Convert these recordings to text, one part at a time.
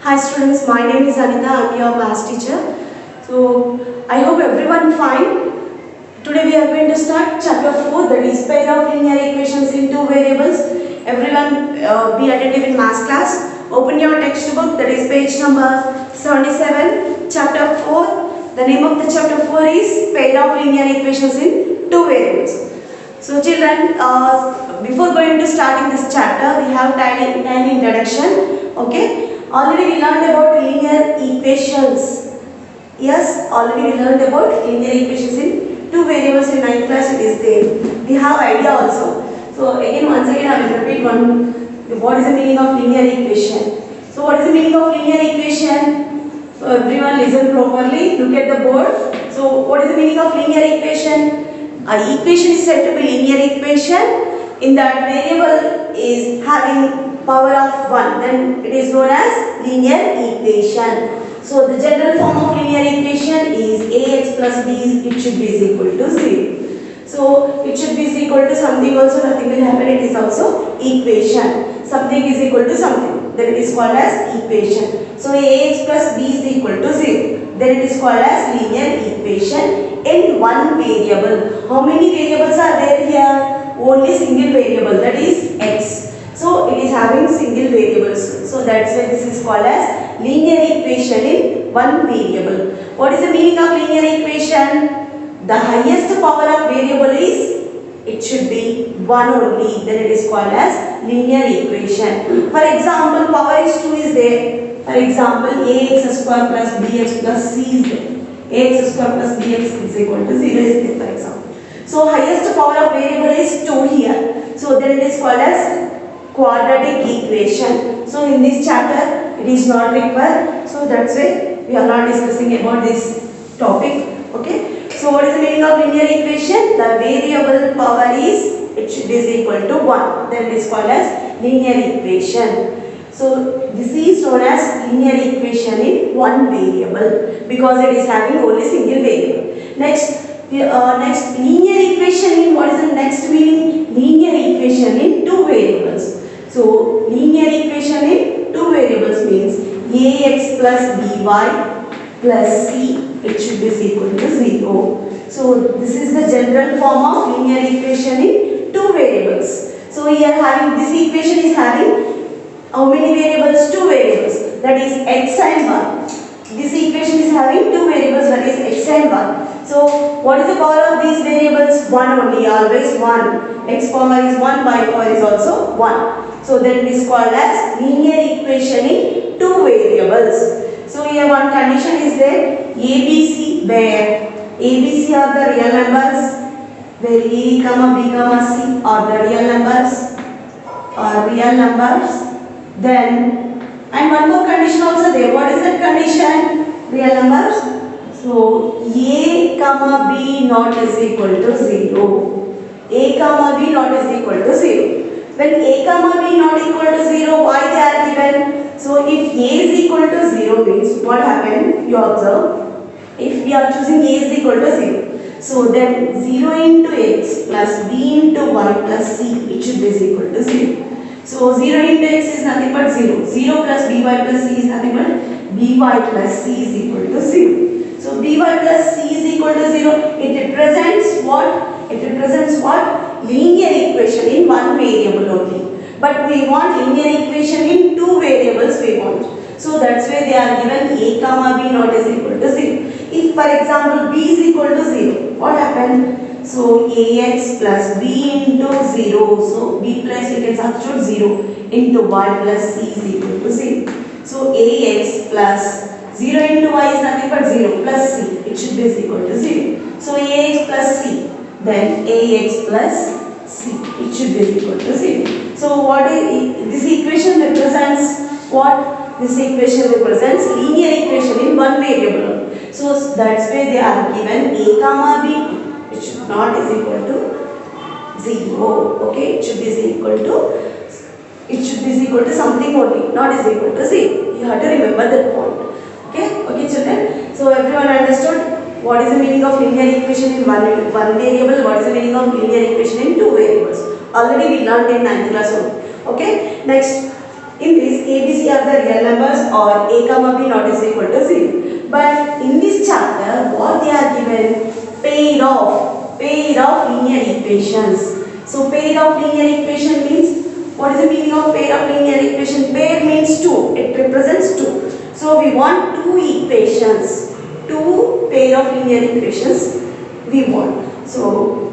Hi students, my name is Anita. I am your class teacher. So I hope everyone fine. Today we are going to start chapter 4, that is pair of linear equations in two variables. Everyone be attentive in maths class. Open your textbook, that is page number 77, chapter 4. The name of the chapter 4 is pair of linear equations in two variables. So children, before going to starting this chapter, we have tiny introduction. Okay. Already we learned about linear equations. Yes, already we learned about linear equations in two variables in 9th class. It is there. We have idea also. So once again I will repeat one. What is the meaning of linear equation? So what is the meaning of linear equation? So everyone listen properly. Look at the board. So what is the meaning of linear equation? A equation is said to be linear equation in that variable is having power of 1, then it is known as linear equation. So the general form of linear equation is ax plus b, it should be equal to 0. So it should be equal to something also, nothing will happen, it is also equation. Something is equal to something, then it is called as equation. So ax plus b is equal to 0, then it is called as linear equation in one variable. How many variables are there here? Only single variable, that is x. So it is having single variables. So that's why this is called as linear equation in one variable. What is the meaning of linear equation? The highest power of variable is, it should be 1 only. Then it is called as linear equation. For example, power is 2 is there. For example, ax square plus bx plus c is there. Ax square plus bx is equal to 0 is there, for example. So highest power of variable is 2 here. So then it is called as quadratic equation. So in this chapter it is not required. So that's why we are not discussing about this topic. Okay. So what is the meaning of linear equation? The variable power is, it should be equal to 1. Then it is called as linear equation. So this is known as linear equation in one variable because it is having only single variable. Next linear equation in, what is the next meaning? Linear equation in two variables. So linear equation in two variables means ax plus by plus c, it should be equal to 0. So this is the general form of linear equation in two variables. So here having this equation is having how many variables? Two variables, that is x and y. This equation is having two variables, that is x and y. So what is the power of these variables? 1 only, always 1. X power is 1, y power is also 1. So then it is called as linear equation in two variables. So here one condition is there, ABC, where ABC are the real numbers, where A, B, C are the real numbers, then, and one more condition also there. What is that condition? Real numbers. So A, B not is equal to 0. A, B not is equal to 0. When A, B not equal to 0, why they are given? So if A is equal to 0 means what happened? You observe. If we are choosing A is equal to 0. So then 0 into x plus b into y plus c, it should be equal to 0. So 0 into x is nothing but 0. 0 plus by plus c is nothing but by plus c is equal to 0. So by plus c is equal to 0. It represents what? It represents what? Linear equation in one variable only. But we want linear equation in two variables we want. So that's why they are given a, b not is equal to 0. If for example b is equal to 0, what happened? So ax plus b into 0. So b plus you can substitute 0 into y plus c is equal to 0. So ax plus 0 into y is nothing but 0 plus c. It should be equal to 0. So ax plus c. Then ax plus c, it should be equal to 0. So what is this equation represents? What? This equation represents linear equation in one variable. So that's why they are given a, b, it should not is equal to 0. Okay, it should be equal to something only, not is equal to 0. You have to remember that point. Okay, children. So everyone understood what is the meaning of linear equation in one variable? What is the meaning of linear equation in two variables? Already we learned in 9th class only. Okay. Next, In this, A, B, C are the real numbers or A comma B not is equal to 0. But in this chapter, what they are given? Pair of linear equations. So pair of linear equation means, what is the meaning of pair of linear equation? Pair means 2. It represents 2. So we want two equations. Two pair of linear equations we want. So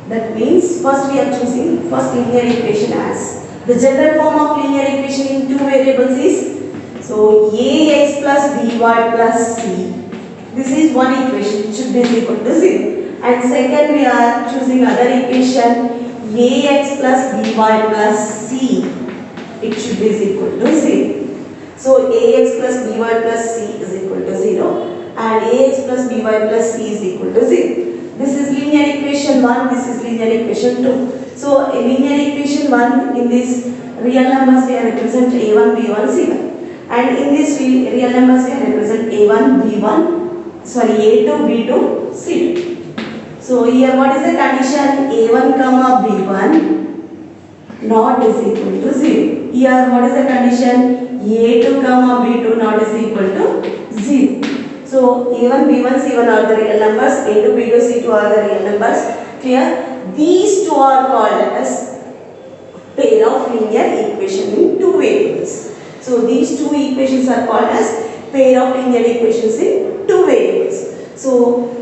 that means first we are choosing first linear equation as the general form of linear equation in two variables is, so ax plus by plus c. This is one equation, it should be equal to 0. And second we are choosing other equation ax plus by plus c. It should be equal to 0. So ax plus by plus c is equal to 0 and ax plus by plus c is equal to 0. This is linear equation 1, this is linear equation 2. So in linear equation 1, in this real numbers we represent a1, b1, c1. And in this real numbers we represent a1, b1, a2, b2, c2. So here what is the condition? a1 comma b1 not is equal to 0. Here what is the condition? a2 comma b2 not is equal to 0. So a1, b1, c1 are the real numbers, a2, b2, c2 are the real numbers. Clear? These two are called as pair of linear equation in two variables. So these two equations are called as pair of linear equations in two variables. So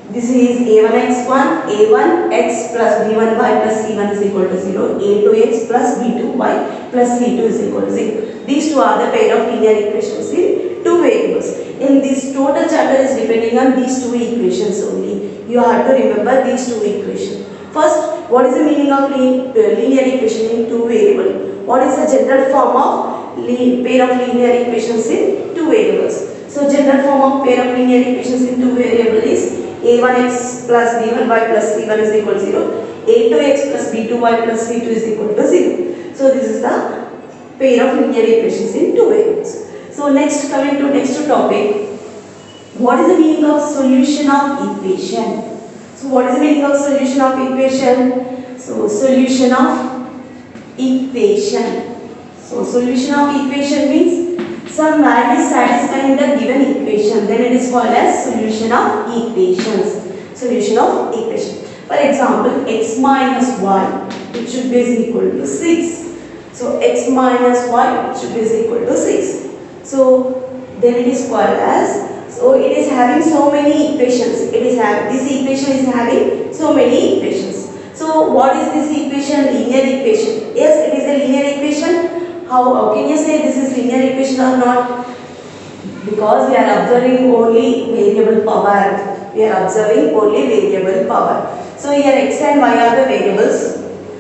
this is a1x1, a1x plus b1y plus c1 is equal to 0, a2x plus b2y plus c2 is equal to 0. These two are the pair of linear equations in two variables. In this total chapter is depending on these two equations only. You have to remember these two equations. First, what is the meaning of linear equation in two variables? What is the general form of pair of linear equations in two variables? So general form of pair of linear equations in two variables is a1x plus b1y plus c1 is equal to 0, a2x plus b2y plus c2 is equal to 0. So this is the pair of linear equations in two variables. So next, coming to next topic, what is the meaning of solution of equation? So what is the meaning of solution of equation? So solution of equation. So solution of equation means some value satisfying the given equation. Then it is called as solution of equations. Solution of equation. For example, x minus y, it should be equal to 6. So x minus y should be equal to 6. So then it is called as, so it is having so many equations. This equation is having so many equations. So what is this equation? Linear equation. Yes, it is a linear equation. How can you say this is linear equation or not? Because we are observing only variable power. We are observing only variable power. So here x and y are the variables.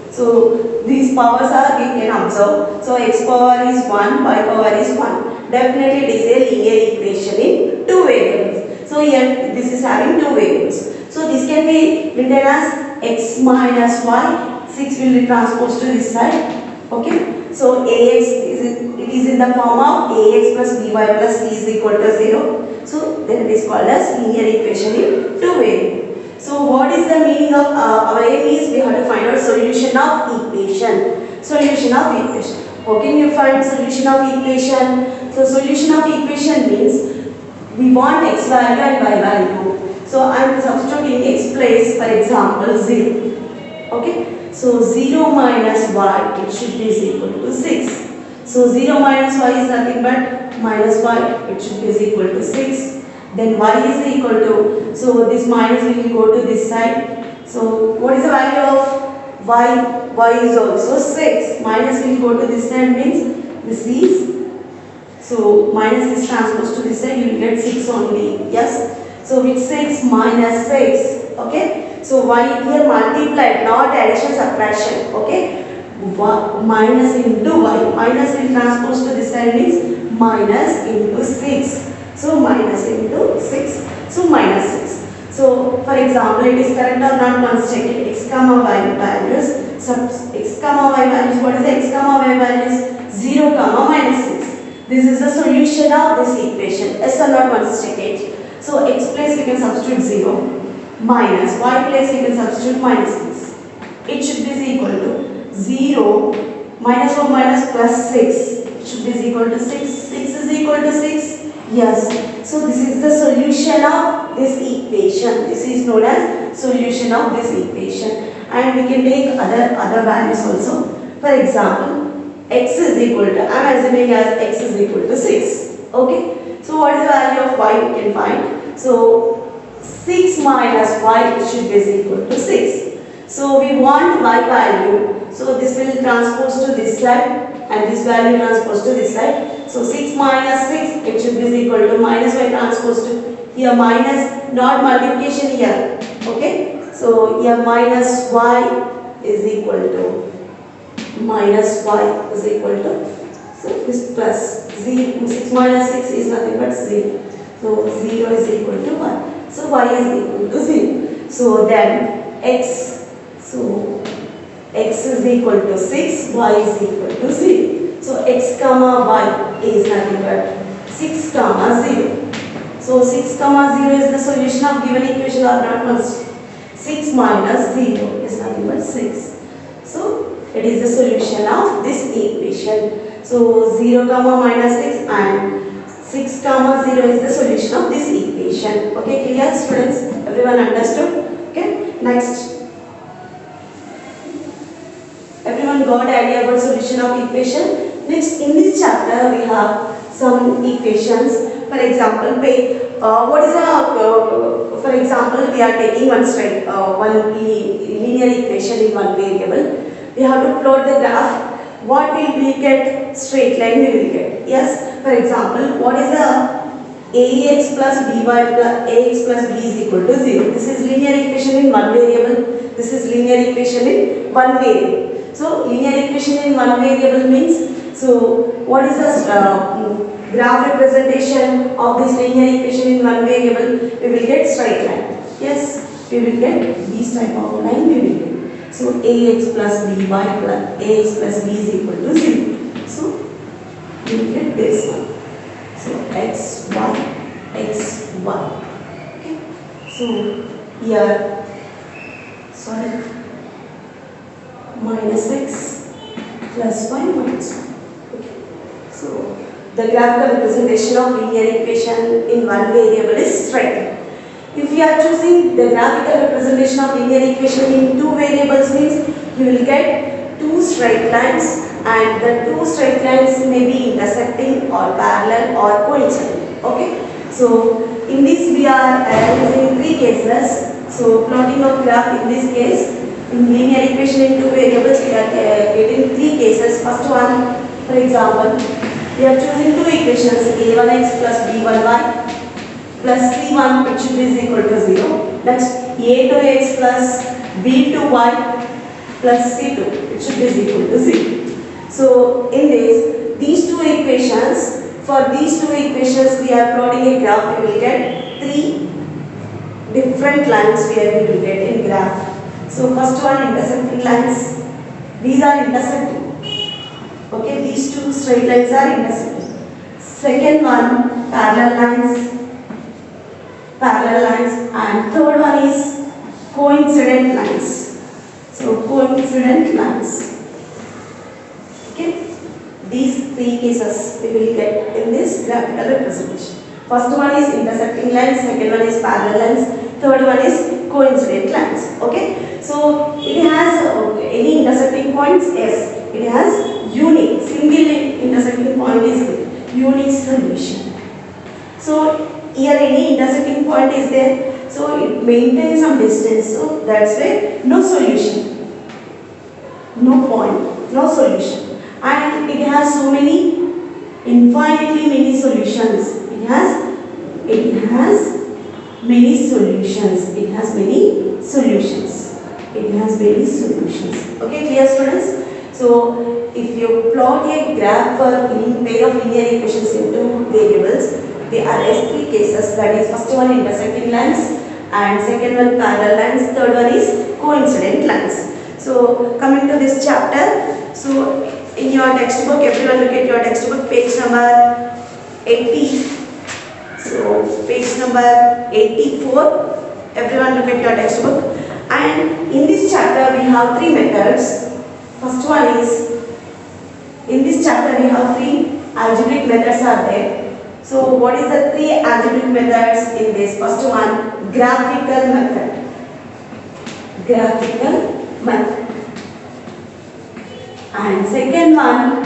So these powers are we can observe. So x power is 1, y power is 1. Definitely it is a linear equation in two variables. So here this is having two variables. So this can be written as x minus y. 6 will be transposed to this side. Okay. So ax is in the form of ax plus by plus c is equal to 0. So then it is called as linear equation in two variables. So what is the meaning of our aim is we have to find out solution of equation. Solution of equation. How can you find solution of equation? So solution of equation means we want x value and y value. So I am substituting x place, for example 0. Okay. So 0 minus y, it should be equal to 6. So 0 minus y is nothing but minus y, it should be equal to 6. Then y is equal to, so this minus will go to this side. So what is the value of y? Y is also 6. Minus will go to this side means this is, so minus is transposed to this side, you will get 6 only. Yes. So with 6 minus 6. Okay. So y here multiplied, not addition subtraction. Okay. Minus into y. Minus will transpose to this side means minus into 6. So minus into 6. So minus 6. So for example, it is correct or not? Once check it. X comma y values. X comma y values. What is the x comma y values? 0 comma minus 6. This is the solution of this equation. Yes or not? Once check it. So x place we can substitute 0. Minus y place we can substitute minus 6. It should be equal to 0 minus 4 minus plus 6 should be equal to 6. 6 is equal to 6. Yes. So this is the solution of this equation. This is known as solution of this equation. And we can take other values also. For example, x is equal to, I am assuming as x is equal to 6. Okay. So what is the value of y we can find? So 6 minus y should be equal to 6. So we want y value. So this will transpose to this side and this value transpose to this side. So 6 minus 6, it should be equal to minus y transpose to here minus, not multiplication here. Okay. So here minus y is equal to minus y is equal to, so this plus 0, 6 minus 6 is nothing but 0. So 0 is equal to 1. So y is equal to 0. So then x, so x is equal to 6, y is equal to 0. So x comma y is nothing but 6 comma 0. So 6 comma 0 is the solution of given equation or not must. 6 minus 0 is nothing but 6. So it is the solution of this equation. So 0 comma minus 6 and 6 comma 0 is the solution of this equation. Okay, clear students? Everyone understood? Okay, next. Everyone got idea about solution of equation? Next, in this chapter we have some equations. For example, what is a, for example, we are taking one linear equation in one variable. We have to plot the graph. What will we get? Straight line we will get. Yes. For example, what is the ax plus by plus ax plus b is equal to 0. This is linear equation in one variable. This is linear equation in one variable. So linear equation in one variable means, so what is the graph representation of this linear equation in one variable? We will get straight line. Yes, we will get this type of line we will get. So ax plus by plus ax plus b is equal to 0. So we will get this one. So x y. Okay. So here, sorry, minus x plus y minus 1. Okay. So the graphical representation of linear equation in one variable is straight line. If we are choosing the graphical representation of linear equation in two variables means you will get two straight lines, and the two straight lines may be intersecting or parallel or coincident. Okay. So in this we are using three cases. So plotting of graph in this case, in linear equation in two variables we are getting three cases. First one, for example, we are choosing two equations, a1x plus b1y plus c1 which should be equal to 0. Next, a2x plus b2y plus c2 which should be equal to 0. So in this, these two equations, for these two equations we are plotting a graph. We will get three different lines where we will get in graph. So first one, intersecting lines. These are intersecting. Okay, these two straight lines are intersecting. Second one, parallel lines, and third one is coincident lines. So coincident lines. Okay, these three cases we will get in this graphical representation. First one is intersecting lines, second one is parallel lines, third one is coincident lines. Okay, so it has any intersecting points? Yes, it has unique, single intersecting point is there, unique solution. So here any intersecting point is there, so it maintains some distance, so that's why no solution, no point, no solution, and it has so many, infinitely many solutions. It has many solutions. It has many solutions. It has many solutions. Okay, clear students? So if you plot a graph for pair of linear equations into variables, there are three cases. That is, first one intersecting lines, and second one parallel lines, third one is coincident lines. So coming to this chapter, so in your textbook, everyone look at your textbook, page number 80. So page number 84, everyone look at your textbook. And in this chapter we have three methods. First one is In this chapter we have three algebraic methods are there. So what is the three algebraic methods in this? First one, graphical method. Graphical method. And second one,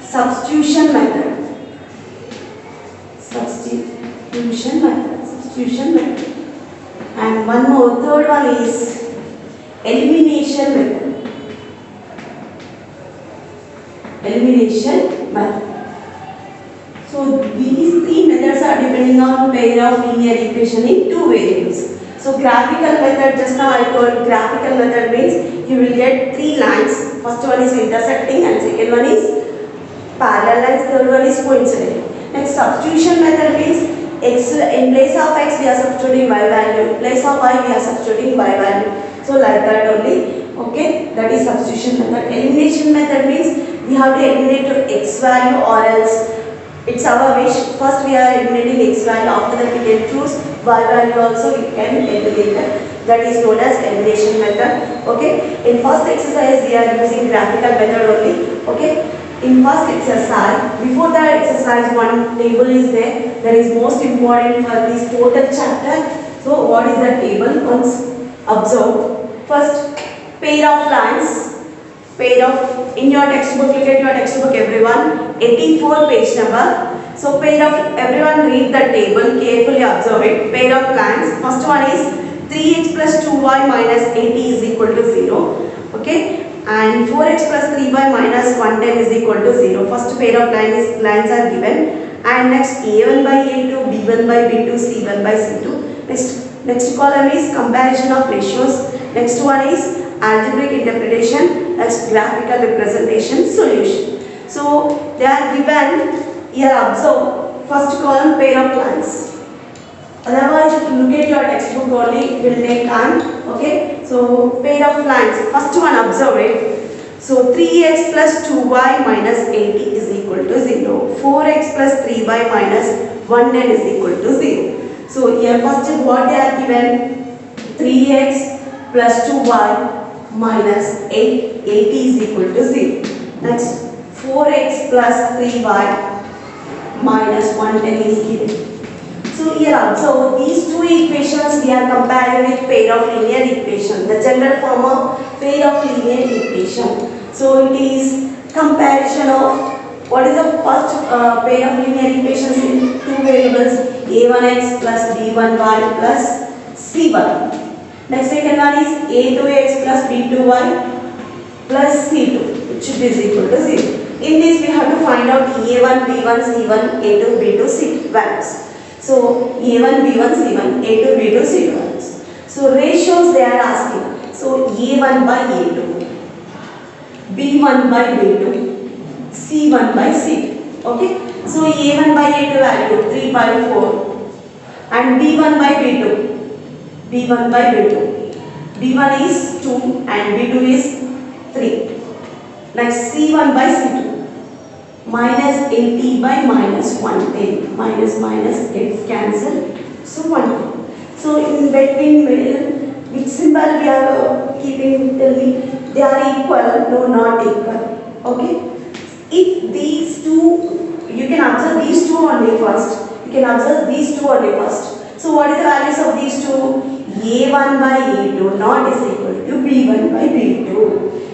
substitution method. Substitution method. And one more, third one is elimination method. Elimination method. So these three methods are depending on pair of linear equation in two variables. So graphical method, just now I told graphical method means you will get three lines. First one is intersecting and second one is parallel lines, third one is coincident. Next, substitution method means x, in place of x we are substituting y value, in place of y we are substituting y value. So like that only. Okay, that is substitution method. Elimination method means we have to eliminate to x value or else it's our wish. First we are eliminating x value, after that we can choose y value also we can eliminate that. That is known as elimination method. Okay, in first exercise we are using graphical method only. Okay, in first exercise, before that exercise one table is there that is most important for this total chapter. So what is the table? Once observe. First, pair of lines. Pair of, in your textbook, look at your textbook everyone, 84 page number. So pair of, everyone read the table, carefully observe it. Pair of lines, first one is 3x plus 2y minus 80 is equal to 0. Okay, and 4x plus 3y minus 110 is equal to 0. First pair of lines are given. And next a1 by a2, b1 by b2, c1 by c2. Next column is comparison of ratios. Next one is algebraic interpretation. Next graphical representation, solution. So they are given, here observe, first column pair of lines. Otherwise if you look at your textbook only it will take time. Okay, so pair of lines, first one observe it. So 3x plus 2y minus 80 is equal to 0. 4x plus 3y minus 110 is equal to 0. So here first what they are given, 3x plus 2y minus 80 is equal to 0. Next 4x plus 3y minus 110 is given. So here so these two equations we are comparing with pair of linear equation, the general form of pair of linear equation. So it is comparison of what is the first pair of linear equations in two variables, a1x plus b1y plus c1. Next second one is a2x plus b2y plus c2, which is equal to 0. In this we have to find out a1, b1, c1, a2, b2, c2 values. So a1, b1, c1, a2, b2, c2 values. So ratios they are asking. So a1 by a2, b1 by b2, c1 by c2. Okay. So a1 by a2 value 3 by 4 and b1 by b2, b1 by b2. b1 is 2 and b2 is 3. Next c1 by c2. Minus 80 by minus 110. Minus gets cancelled. So 110. So in between middle, which symbol we are keeping? Tell me. They are equal? No, not equal. Okay. If these two, you can observe these two only first. You can observe these two only first. So what is the values of these two? a1 by a2 not is equal to b1 by b2.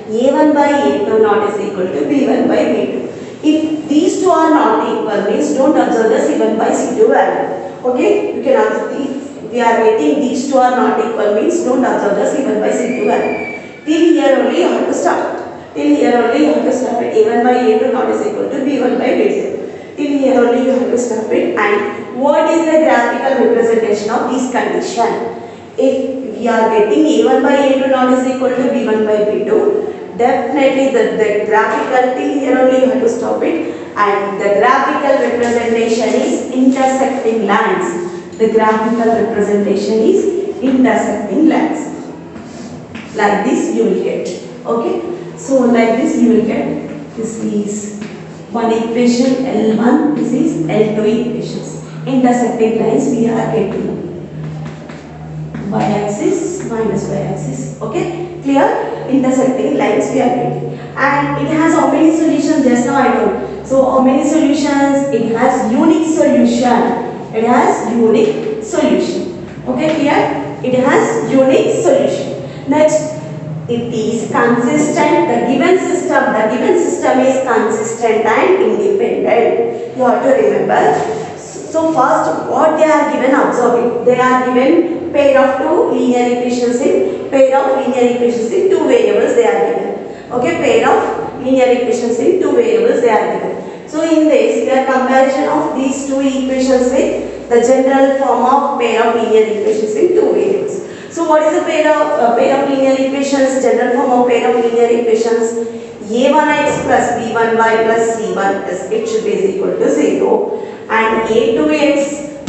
a1 by a2 not is equal to b1 by b2. If these two are not equal, means don't observe the c1 by c2 value. Okay, you can observe if we are getting these two are not equal, means don't observe the c1 by c2 value. Till here only you have to stop. Till here only you have to stop it. a1 by a2 not is equal to b1 by b2. Till here only you have to stop it. And what is the graphical representation of this condition? If we are getting a1 by a2 not is equal to b1 by b2, definitely the graphical, till here only you have to stop it, and the graphical representation is intersecting lines. The graphical representation is intersecting lines. Like this you will get. Okay. So like this you will get. This is one equation L1. This is L2 equations. Intersecting lines we are getting. Y-axis minus y-axis. Okay, clear? Intersecting lines we are getting. And it has how many solutions? Just now I told. So how many solutions? It has unique solution. It has unique solution. Okay, clear? It has unique solution. Next, it is consistent. The given system is consistent and independent. You have to remember. So first, what they are given, observe it. They are given pair of two linear equations in two variables they are given. Okay, pair of linear equations in two variables they are given. So in this, we are comparison of these two equations with the general form of pair of linear equations in two variables. So what is a pair of linear equations? General form of pair of linear equations: a1x plus b1y plus c1 it should be equal to 0, and a2x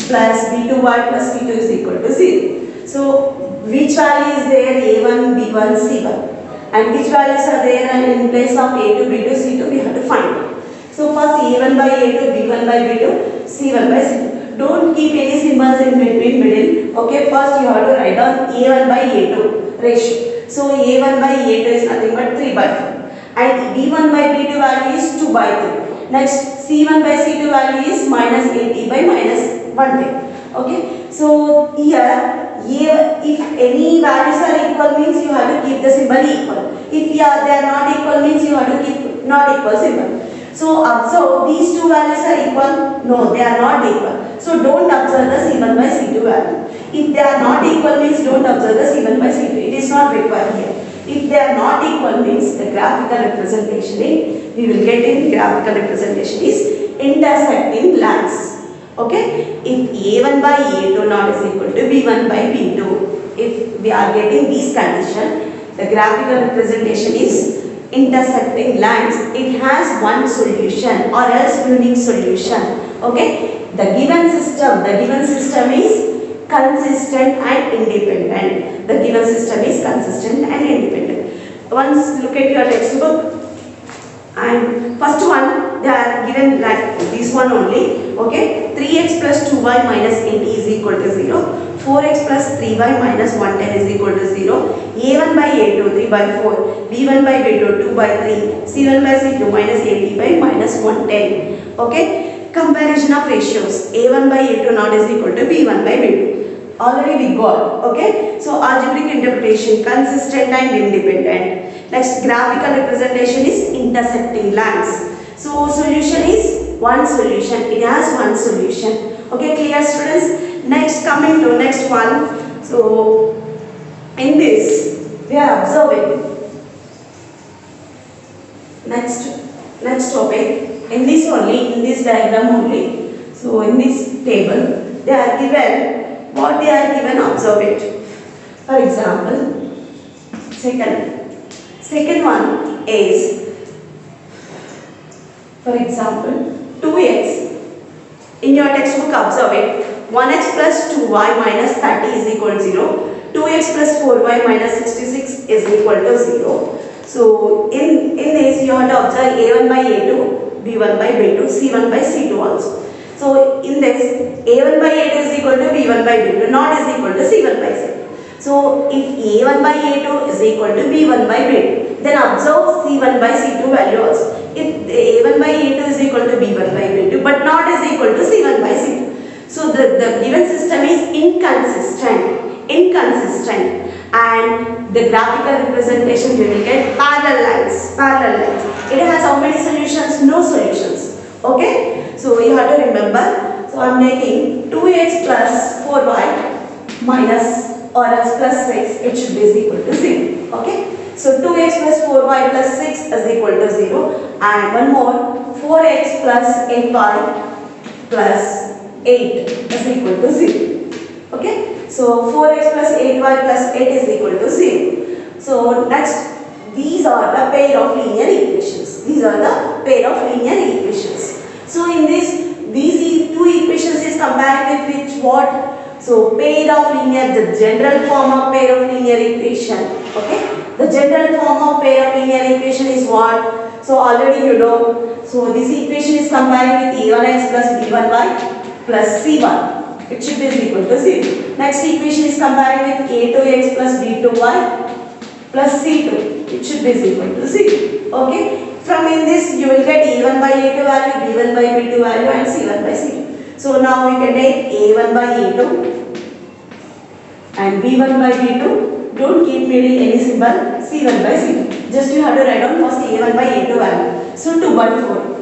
plus b2y plus c2 is equal to 0. So which value is there? a1, b1, c1, and which values are there, and in place of a2, b2, c2 we have to find. So first a1 by a2, b1 by b2, c1 by c2. Don't keep any symbols in between middle. Okay, first you have to write down a1 by a2 ratio. So a1 by a2 is nothing but 3 by 4, and b1 by b2 value is 2 by 3. Next, c1 by c2 value is minus 80 by minus 110. Okay, so here if any values are equal means you have to keep the symbol equal. If they are not equal means you have to keep not equal symbol. So observe, these two values are equal? No, they are not equal. So don't observe the c1 by c2 value. If they are not equal means don't observe the c1 by c2. It is not required here. If they are not equal means the graphical representation we will get in graphical representation is intersecting lines. Okay, if a1 by a2 not is equal to b1 by b2, if we are getting these condition, the graphical representation is intersecting lines. It has one solution or else unique solution. Okay, the given system is consistent and independent. The given system is consistent and independent. Once look at your textbook, and first one they are given like this one only. Okay, 3x plus 2y minus 80 is equal to 0. 4x plus 3y minus 110 is equal to 0. a1 by a2 3 by 4. b1 by b2 2 by 3. c1 by c2 minus 80 by minus 110. Okay, comparison of ratios. a1 by a2 not is equal to b1 by b2. Already we got. Okay, so algebraic interpretation, consistent and independent. Next, graphical representation is intersecting lines. So solution is one solution. It has one solution. Okay, clear students? Next, coming to next one. So in this we are observing next topic. In this diagram only. So in this table they are given what they are given. Observe it. For example, second one is, for example, 2x. In your textbook, observe it. 1x plus 2y minus 30 is equal to 0. 2x plus 4y minus 66 is equal to 0. So in this you have to observe a1 by a2, b1 by b2, c1 by c2 also. So in this a1 by a2 is equal to b1 by b2, not is equal to c1 by c2. So if a1 by a2 is equal to b1 by b2, then observe c1 by c2 value also. If a1 by a2 is equal to b1 by b2 but not is equal to c1 by c2. So the given system is inconsistent and the graphical representation we will get parallel lines. It has how many solutions? No solutions. Okay, so you have to remember. So I am taking 2x plus 4y minus or else plus 6, it should be equal to 0. Okay, so 2x plus 4y plus 6 is equal to 0, and one more 4x plus 8y plus 8 is equal to 0. Okay, so 4x plus 8y plus 8 is equal to 0. So next, these are the pair of linear equations. So in these two equations is compared with which what? So pair of linear, the general form of pair of linear equation. Okay, the general form of pair of linear equation is what? So already you know. So this equation is compared with a1x plus b1y plus c1. It should be equal to 0. Next equation is comparing with a2x plus b2y plus c2. It should be equal to 0. Okay. From in this you will get a1 by a2 value, b1 by b2 value and c1 by c2. So now we can take a1 by a2 and b1 by b2. Don't keep middle any symbol, c1 by c2. Just you have to write down first a1 by a2 value. So 2 by 4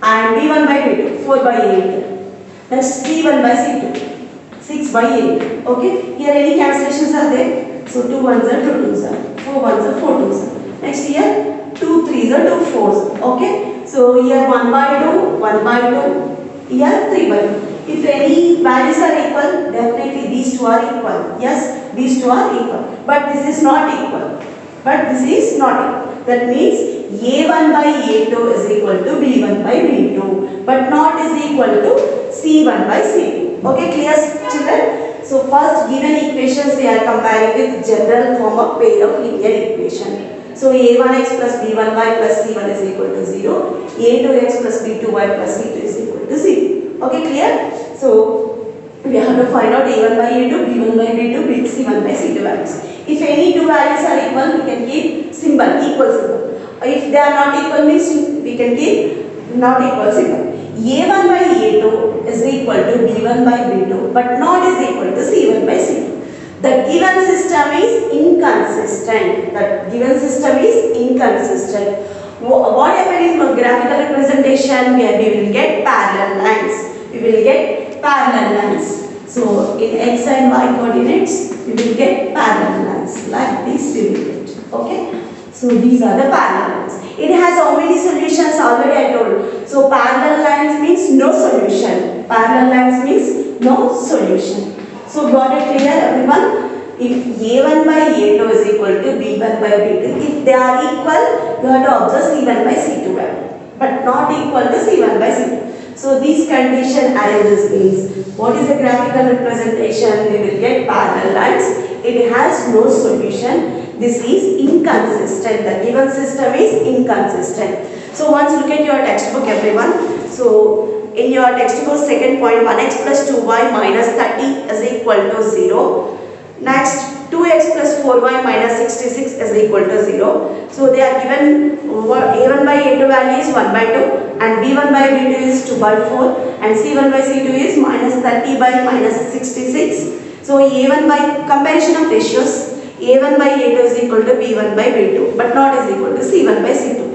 and b1 by b2, 4 by 8. Next c1 by c2, 6 by 8. Okay. Here any cancellations are there. So 2 ones are 2 twos are, 4 ones are 4 twos are. Next here 2 threes are 2 fours. Okay. So here 1 by 2, 1 by 2. Here 3 by 2. If any values are equal, definitely these two are equal. Yes, these two are equal. But this is not equal. But this is not equal. That means a1 by a2 is equal to b1 by b2. But not is equal to c1 by c2. Okay, clear children? So first given equations we are comparing with general form of pair of linear equation. So a1x plus b1y plus c1 is equal to 0. a2x plus b2y plus c2 is equal to 0. Okay, clear? So we have to find out a1 by a2, b1 by b2, c1 by c2 values. If any two values are equal, we can keep symbol, equal symbol. If they are not equal means we can keep not equal symbol. a1 by a2 is equal to b1 by b2 but not is equal to c1 by c2. The given system is inconsistent. The given system is inconsistent. What happens in graphical representation? We will get parallel lines. We will get parallel lines. So in x and y coordinates, we will get parallel lines like this. We will get. Okay. So these are the parallel lines. It has how many solutions already I told. So parallel lines means no solution. Parallel lines means no solution. So got it clear everyone? If a1 by a2 is equal to b1 by b2, if they are equal, you have to observe c1 by c2 value, but not equal to c1 by c2. So this condition arises means, what is the graphical representation? We will get parallel lines. It has no solution. This is inconsistent. The given system is inconsistent. So once look at your textbook everyone. So in your textbook second point 1x plus 2y minus 30 is equal to 0. Next 2x plus 4y minus 66 is equal to 0. So they are given a1 by a2 value is 1 by 2 and b1 by b2 is 2 by 4 and c1 by c2 is minus 30 by minus 66. So a1 by comparison of ratios, a1 by a2 is equal to b1 by b2 but not is equal to c1 by c2.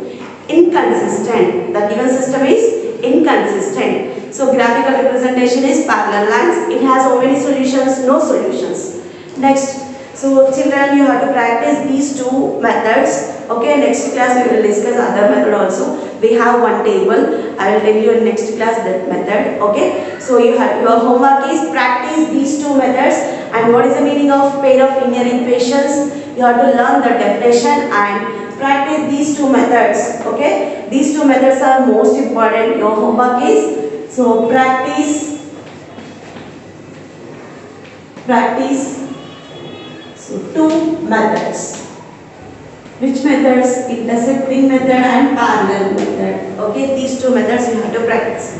Inconsistent. The given system is inconsistent. So graphical representation is parallel lines. It has how many solutions? No solutions. Next, so children you have to practice these two methods. Okay, next class we will discuss other method also. We have one table. I will tell you in next class that method. Okay, so you have your homework is practice these two methods and what is the meaning of pair of linear equations. You have to learn the definition and practice these two methods. Okay, these two methods are most important. Your homework is so practice. So two methods. Which methods? Intersecting method and parallel method. Okay, these two methods you have to practice.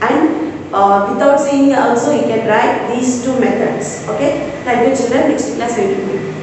And without seeing also you can write these two methods. Okay, thank you children. Next class we will meet.